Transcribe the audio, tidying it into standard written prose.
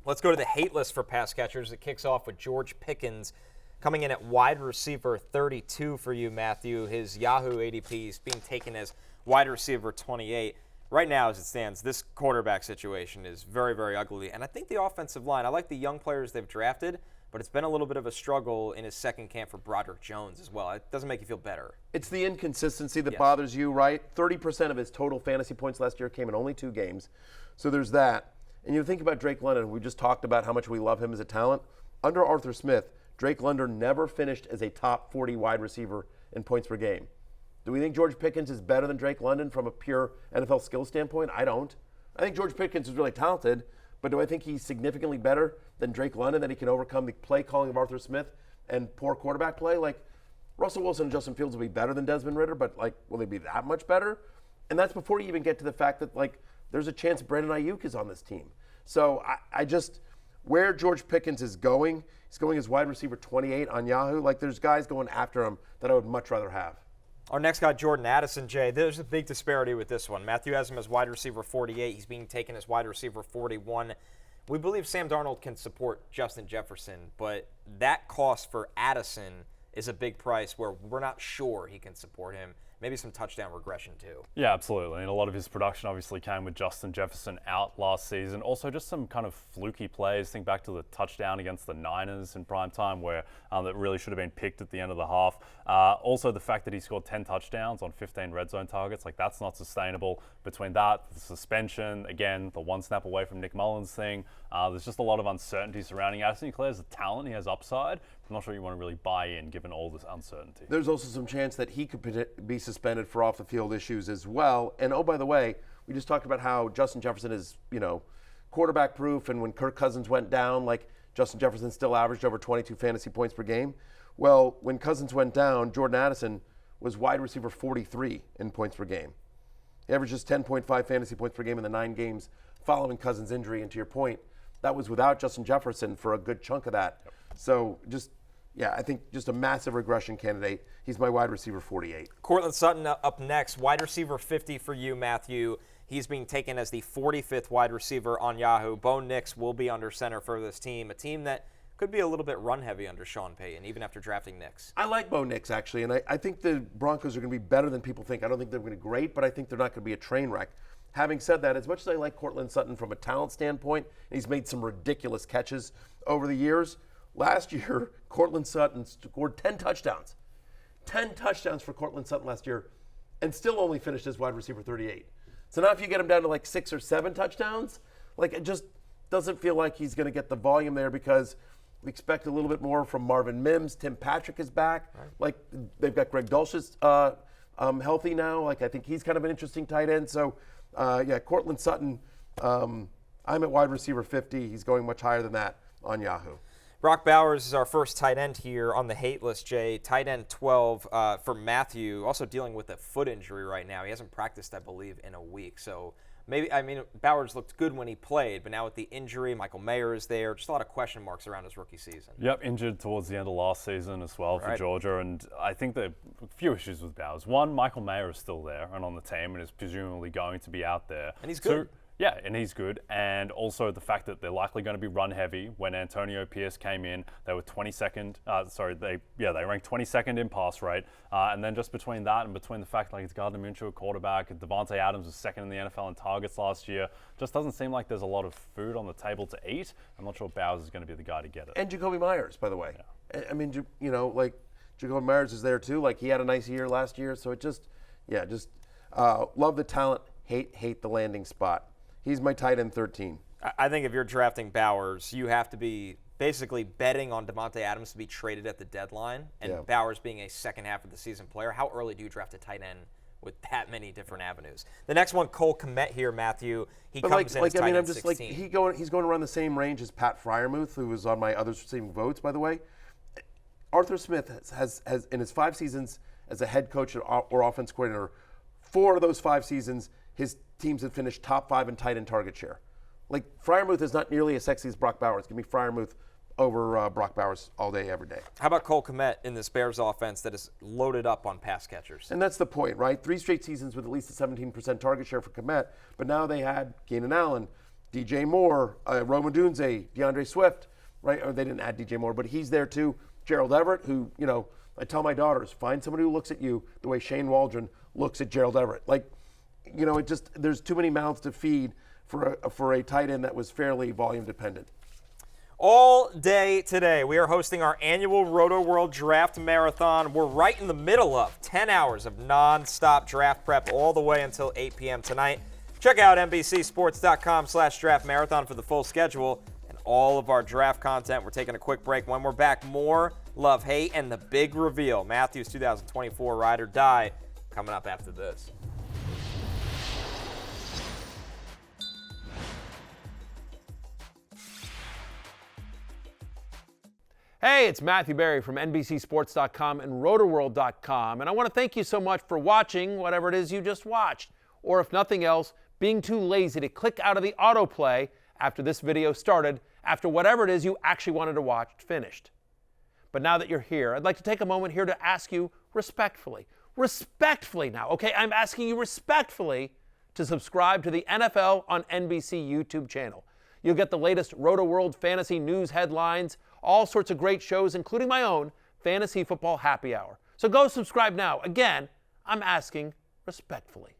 Let's go to the hate list for pass catchers. It kicks off with George Pickens coming in at wide receiver 32 for you, Matthew. His Yahoo ADP is being taken as wide receiver 28. Right now, as it stands, this quarterback situation is very, very ugly. And I think the offensive line, I like the young players they've drafted, but it's been a little bit of a struggle in his second camp for Broderick Jones as well. It doesn't make you feel better. It's the inconsistency that bothers you, right? 30% of his total fantasy points last year came in only 2 games. So there's that. And you think about Drake London. We just talked about how much we love him as a talent. Under Arthur Smith, Drake London never finished as a top 40 wide receiver in points per game. Do we think George Pickens is better than Drake London from a pure NFL skill standpoint? I don't. I think George Pickens is really talented, but do I think he's significantly better than Drake London, that he can overcome the play calling of Arthur Smith and poor quarterback play? Like, Russell Wilson and Justin Fields will be better than Desmond Ridder, but, like, will they be that much better? And that's before you even get to the fact that, like, there's a chance Brandon Ayuk is on this team. So I just, where George Pickens is going, he's going as wide receiver 28 on Yahoo. Like, there's guys going after him that I would much rather have. Our next guy, Jordan Addison, Jay. There's a big disparity with this one. Matthew has him as wide receiver 48. He's being taken as wide receiver 41. We believe Sam Darnold can support Justin Jefferson, but that cost for Addison is a big price where we're not sure he can support him. Maybe some touchdown regression, too. Yeah, absolutely. And a lot of his production obviously came with Justin Jefferson out last season. Also, just some kind of fluky plays. Think back to the touchdown against the Niners in primetime where that really should have been picked at the end of the half. Also, the fact that he scored 10 touchdowns on 15 red zone targets, like, that's not sustainable. Between that, the suspension, again, the one snap away from Nick Mullins thing, there's just a lot of uncertainty surrounding Addison. He clearly has the talent. He has upside. I'm not sure you want to really buy in given all this uncertainty. There's also some chance that he could be suspended for off-the-field issues as well. And, oh, by the way, we just talked about how Justin Jefferson is, quarterback-proof, and when Kirk Cousins went down, like, Justin Jefferson still averaged over 22 fantasy points per game. Well, when Cousins went down, Jordan Addison was wide receiver 43 in points per game. He averages 10.5 fantasy points per game in the 9 games following Cousins' injury. And to your point, that was without Justin Jefferson for a good chunk of that. Yep. So I think just a massive regression candidate. He's my wide receiver 48. Courtland Sutton up next, wide receiver 50 for you, Matthew. He's being taken as the 45th wide receiver on Yahoo. Bo Nix will be under center for this team, a team that could be a little bit run-heavy under Sean Payton, even after drafting Nix. I like Bo Nix, actually, and I think the Broncos are going to be better than people think. I don't think they're going to be great, but I think they're not going to be a train wreck. Having said that, as much as I like Courtland Sutton from a talent standpoint, and he's made some ridiculous catches over the years, last year, Courtland Sutton scored 10 touchdowns. 10 touchdowns for Courtland Sutton last year, and still only finished as wide receiver 38. So now if you get him down to like 6 or 7 touchdowns, like, it just doesn't feel like he's going to get the volume there, because we expect a little bit more from Marvin Mims. Tim Patrick is back. Right. Like, they've got Greg Dulcich healthy now. Like, I think he's kind of an interesting tight end. So, Courtland Sutton, I'm at wide receiver 50. He's going much higher than that on Yahoo. Brock Bowers is our first tight end here on the hate list, Jay. Tight end 12 for Matthew, also dealing with a foot injury right now. He hasn't practiced, I believe, in a week. So Bowers looked good when he played, but now with the injury, Michael Mayer is there. Just a lot of question marks around his rookie season. Yep, injured towards the end of last season as well for Georgia. And I think there are a few issues with Bowers. One, Michael Mayer is still there and on the team and is presumably going to be out there. And he's good. Yeah, and he's good. And also the fact that they're likely going to be run heavy. When Antonio Pierce came in, they were 22nd. They ranked 22nd in pass rate. And then just between that and between the fact like it's Gardner Minshew at quarterback, Devontae Adams was second in the NFL in targets last year, just doesn't seem like there's a lot of food on the table to eat. I'm not sure Bowers is going to be the guy to get it. And Jacoby Myers, by the way. Yeah. I mean, Jacoby Myers is there too. Like, he had a nice year last year. So it love the talent, hate the landing spot. He's my tight end 13. I think if you're drafting Bowers, you have to be basically betting on Devontae Adams to be traded at the deadline, and Bowers being a second half of the season player. How early do you draft a tight end with that many different avenues? The next one, Cole Kmet here, Matthew. He comes in as tight end 16. He's going around the same range as Pat Freiermuth, who was on my others receiving votes, by the way. Arthur Smith has in his 5 seasons as a head coach or offense coordinator, 4 of those 5 seasons, his teams have finished top 5 in tight end target share. Like, Freiermuth is not nearly as sexy as Brock Bowers. Give me Freiermuth over Brock Bowers all day, every day. How about Cole Kmet in this Bears offense that is loaded up on pass catchers? And that's the point, right? 3 straight seasons with at least a 17% target share for Kmet, but now they had Keenan Allen, DJ Moore, Rome Odunze, DeAndre Swift, right? Or they didn't add DJ Moore, but he's there too. Gerald Everett, who, I tell my daughters, find somebody who looks at you the way Shane Waldron looks at Gerald Everett. There's too many mouths to feed for a tight end that was fairly volume dependent. All day today, we are hosting our annual Roto World Draft Marathon. We're right in the middle of 10 hours of non-stop draft prep all the way until 8 p.m. tonight. Check out NBCSports.com/draft marathon for the full schedule and all of our draft content. We're taking a quick break. When we're back, more love, hate, and the big reveal. Matthew's 2024 Ride or Die coming up after this. Hey, it's Matthew Berry from NBCSports.com and RotoWorld.com, and I want to thank you so much for watching whatever it is you just watched, or if nothing else, being too lazy to click out of the autoplay after this video started, after whatever it is you actually wanted to watch finished. But now that you're here, I'd like to take a moment here to ask you respectfully now, okay? I'm asking you respectfully to subscribe to the NFL on NBC YouTube channel. You'll get the latest Roto World fantasy news headlines, all sorts of great shows, including my own Fantasy Football Happy Hour. So go subscribe now. Again, I'm asking respectfully.